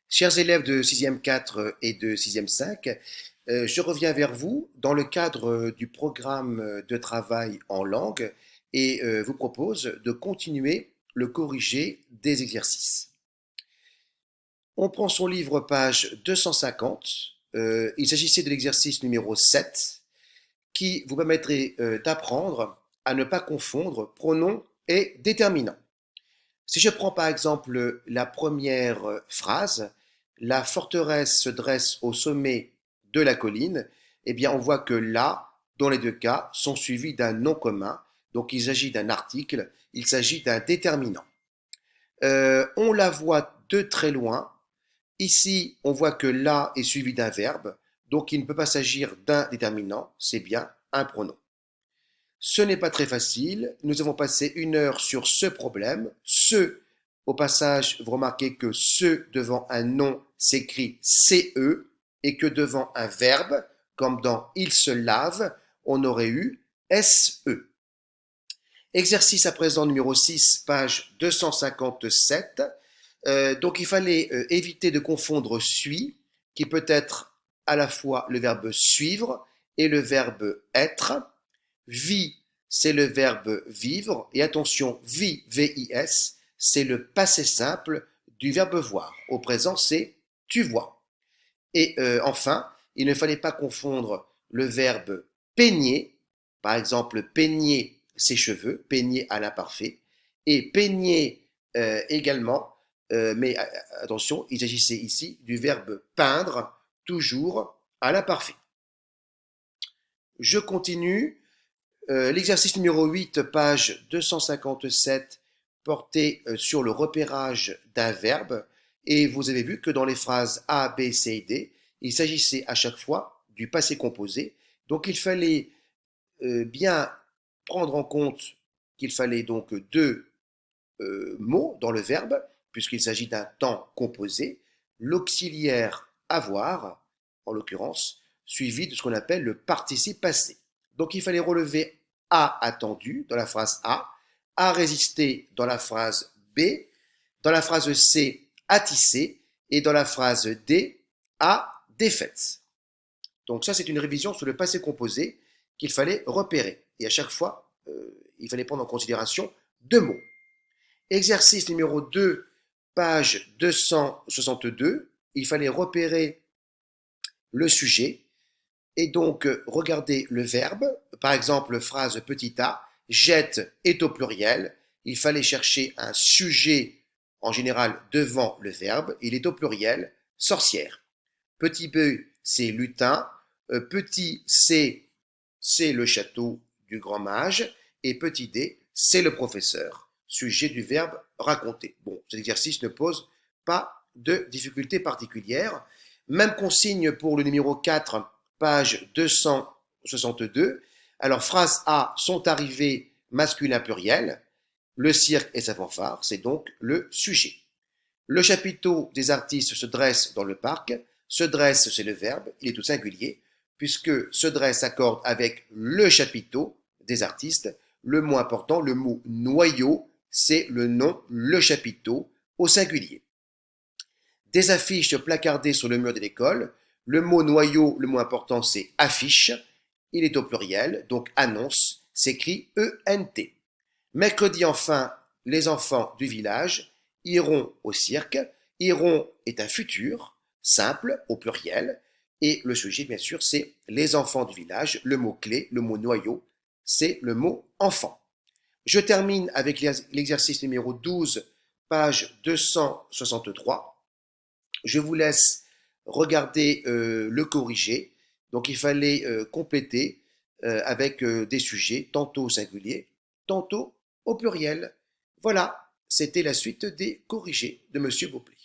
Chers élèves de 6e 4 et de 6e 5, je reviens vers vous dans le cadre du programme de travail en langue et vous propose de continuer le corrigé des exercices. On prend son livre page 250. Il s'agissait de l'exercice numéro 7 qui vous permettrait d'apprendre à ne pas confondre pronom et déterminant. Si je prends par exemple la première phrase, la forteresse se dresse au sommet de la colline, eh bien on voit que là, dans les deux cas, sont suivis d'un nom commun. Donc il s'agit d'un article, il s'agit d'un déterminant. On la voit de très loin. Ici, on voit que là est suivi d'un verbe, donc il ne peut pas s'agir d'un déterminant, c'est bien un pronom. Ce n'est pas très facile. Nous avons passé 1 heure sur ce problème. Ce, au passage, vous remarquez que ce devant un nom s'écrit CE et que devant un verbe, comme dans il se lave, on aurait eu SE. Exercice à présent numéro 6, page 257. Donc il fallait éviter de confondre suis, qui peut être à la fois le verbe suivre et le verbe être. Vie, c'est le verbe vivre. Et attention, vie, V-I-S, c'est le passé simple du verbe voir. Au présent, c'est tu vois. Et enfin, il ne fallait pas confondre le verbe peigner, par exemple peigner ses cheveux, peigner à l'imparfait, et peigner également, mais attention, il s'agissait ici du verbe peindre, toujours à l'imparfait. Je continue. L'exercice numéro 8, page 257, portait sur le repérage d'un verbe. Et vous avez vu que dans les phrases A, B, C et D, il s'agissait à chaque fois du passé composé. Donc il fallait bien prendre en compte qu'il fallait donc deux mots dans le verbe, puisqu'il s'agit d'un temps composé, l'auxiliaire avoir, en l'occurrence, suivi de ce qu'on appelle le participe passé. Donc il fallait relever a attendu dans la phrase A résisté dans la phrase B, dans la phrase C a tissé et dans la phrase D a défaite. Donc ça c'est une révision sur le passé composé qu'il fallait repérer. Et à chaque fois, il fallait prendre en considération deux mots. Exercice numéro 2, page 262, il fallait repérer le sujet et donc regarder le verbe. Par exemple, phrase petit a, jette est au pluriel. Il fallait chercher un sujet en général devant le verbe. Il est au pluriel, sorcière. Petit b, c'est lutin. Petit c, c'est le château du grand mage. Et petit d, c'est le professeur. Sujet du verbe raconter. Bon, cet exercice ne pose pas de difficultés particulières. Même consigne pour le numéro 4, page 262. Alors, phrase A, sont arrivés masculin pluriel. Le cirque et sa fanfare, c'est donc le sujet. Le chapiteau des artistes se dresse dans le parc. Se dresse, c'est le verbe, il est tout singulier, puisque se dresse s'accorde avec le chapiteau des artistes. Le mot important, le mot noyau, c'est le nom, le chapiteau, au singulier. Des affiches placardées sur le mur de l'école. Le mot noyau, le mot important, c'est affiche. Il est au pluriel, donc annonce, s'écrit E-N-T. Mercredi enfin, les enfants du village iront au cirque. Iront est un futur, simple, au pluriel. Et le sujet, bien sûr, c'est les enfants du village. Le mot clé, le mot noyau, c'est le mot enfant. Je termine avec l'exercice numéro 12, page 263. Je vous laisse regarder le corrigé. Donc il fallait compléter avec des sujets, tantôt au singulier, tantôt au pluriel. Voilà, c'était la suite des corrigés de Monsieur Beauplé.